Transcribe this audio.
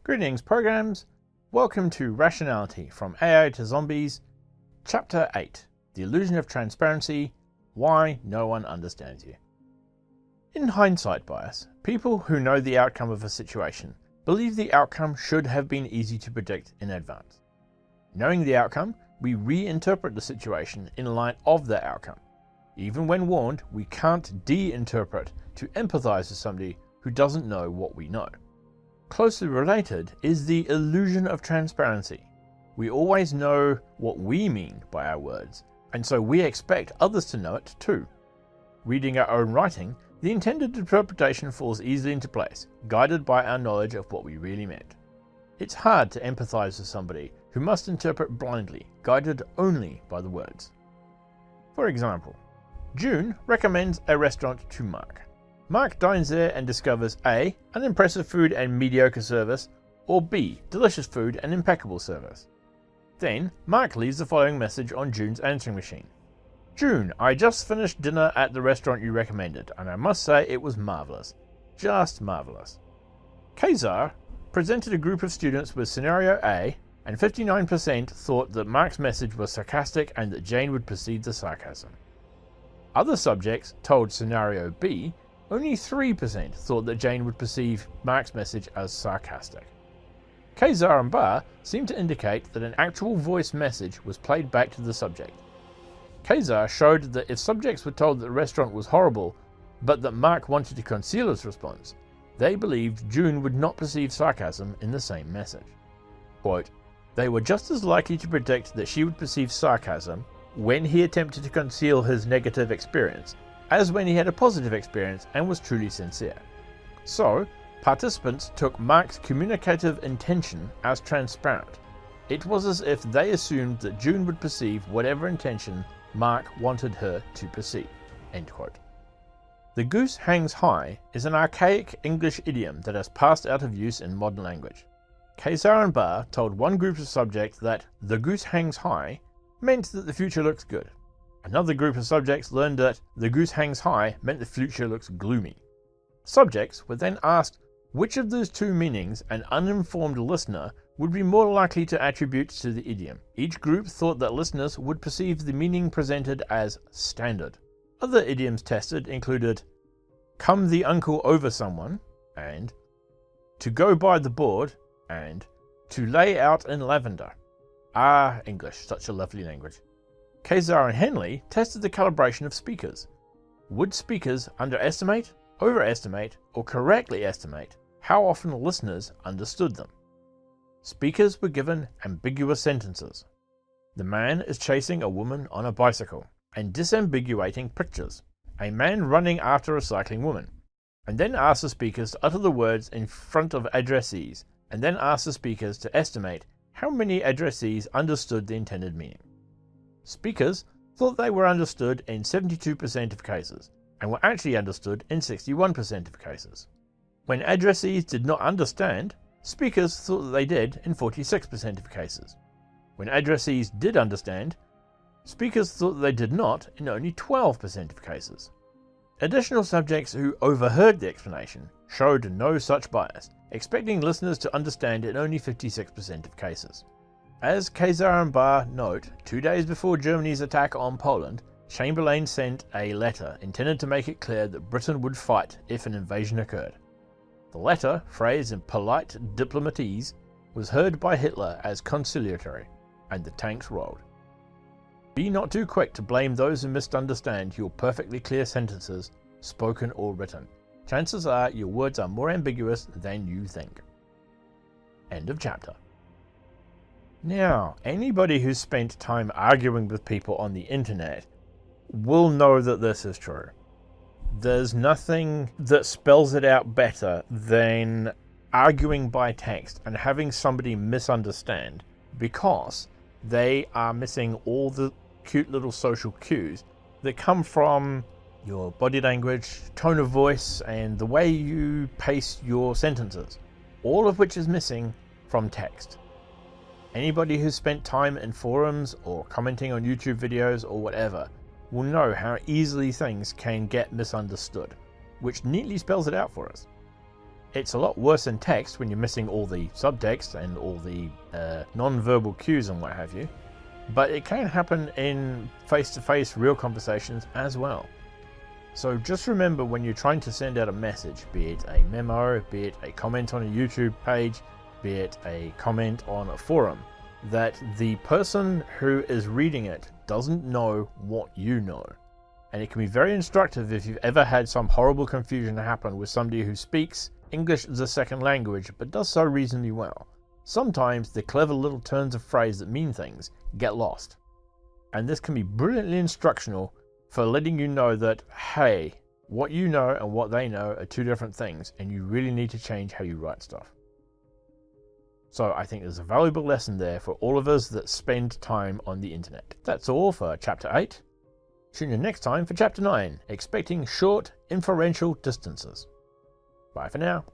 Greetings, programs. Welcome to Rationality, From AI to Zombies, Chapter 8, The Illusion of Transparency, Why No One Understands You. In hindsight bias, people who know the outcome of a situation believe the outcome should have been easy to predict in advance. Knowing the outcome, we reinterpret the situation in light of the outcome. Even when warned, we can't de-interpret to empathize with somebody who doesn't know what we know. Closely related is the illusion of transparency. We always know what we mean by our words, and so we expect others to know it too. Reading our own writing, the intended interpretation falls easily into place, guided by our knowledge of what we really meant. It's hard to empathize with somebody who must interpret blindly, guided only by the words. For example, June recommends a restaurant to Mark. Mark dines there and discovers A. Unimpressive food and mediocre service, or B. Delicious food and impeccable service. Then, Mark leaves the following message on June's answering machine. June, I just finished dinner at the restaurant you recommended, and I must say it was marvelous. Just marvelous. Kazar presented a group of students with scenario A, and 59% thought that Mark's message was sarcastic and that Jane would perceive the sarcasm. Other subjects told scenario B, only 3% thought that Jane would perceive Mark's message as sarcastic. Kazar and Barr seem to indicate that an actual voice message was played back to the subject. Kazar showed that if subjects were told that the restaurant was horrible, but that Mark wanted to conceal his response, they believed June would not perceive sarcasm in the same message. Quote, they were just as likely to predict that she would perceive sarcasm when he attempted to conceal his negative experience, as when he had a positive experience and was truly sincere. So, participants took Mark's communicative intention as transparent. It was as if they assumed that June would perceive whatever intention Mark wanted her to perceive. End quote. The goose hangs high is an archaic English idiom that has passed out of use in modern language. Kazar and Barr told one group of subjects that the goose hangs high meant that the future looks good. Another group of subjects learned that the goose hangs high meant the future looks gloomy. Subjects were then asked which of those two meanings an uninformed listener would be more likely to attribute to the idiom. Each group thought that listeners would perceive the meaning presented as standard. Other idioms tested included come the uncle over someone, and to go by the board, and to lay out in lavender. Ah, English, such a lovely language. Kazar and Henley tested the calibration of speakers. Would speakers underestimate, overestimate, or correctly estimate how often listeners understood them? Speakers were given ambiguous sentences. The man is chasing a woman on a bicycle, and disambiguating pictures. A man running after a cycling woman, and then asked the speakers to utter the words in front of addressees, and then asked the speakers to estimate how many addressees understood the intended meaning. Speakers thought they were understood in 72% of cases, and were actually understood in 61% of cases. When addressees did not understand, speakers thought that they did in 46% of cases. When addressees did understand, speakers thought that they did not in only 12% of cases. Additional subjects who overheard the explanation showed no such bias, expecting listeners to understand in only 56% of cases. As Kazar and Barr note, 2 days before Germany's attack on Poland, Chamberlain sent a letter intended to make it clear that Britain would fight if an invasion occurred. The letter, phrased in polite diplomatese, was heard by Hitler as conciliatory, and the tanks rolled. Be not too quick to blame those who misunderstand your perfectly clear sentences, spoken or written. Chances are your words are more ambiguous than you think. End of chapter. Now, anybody who's spent time arguing with people on the internet will know that this is true. There's nothing that spells it out better than arguing by text and having somebody misunderstand because they are missing all the cute little social cues that come from your body language, tone of voice, and the way you pace your sentences, all of which is missing from text. Anybody who's spent time in forums or commenting on YouTube videos or whatever will know how easily things can get misunderstood, which neatly spells it out for us. It's a lot worse in text when you're missing all the subtext and all the non-verbal cues and what have you, but it can happen in face-to-face real conversations as well. So just remember, when you're trying to send out a message, be it a memo, be it a comment on a YouTube page, be it a comment on a forum, that the person who is reading it doesn't know what you know. And it can be very instructive if you've ever had some horrible confusion happen with somebody who speaks English as a second language but does so reasonably well. Sometimes the clever little turns of phrase that mean things get lost. And this can be brilliantly instructional for letting you know that, hey, what you know and what they know are two different things, and you really need to change how you write stuff. So I think there's a valuable lesson there for all of us that spend time on the internet. That's all for Chapter 8. Tune in next time for Chapter 9, expecting short inferential distances. Bye for now.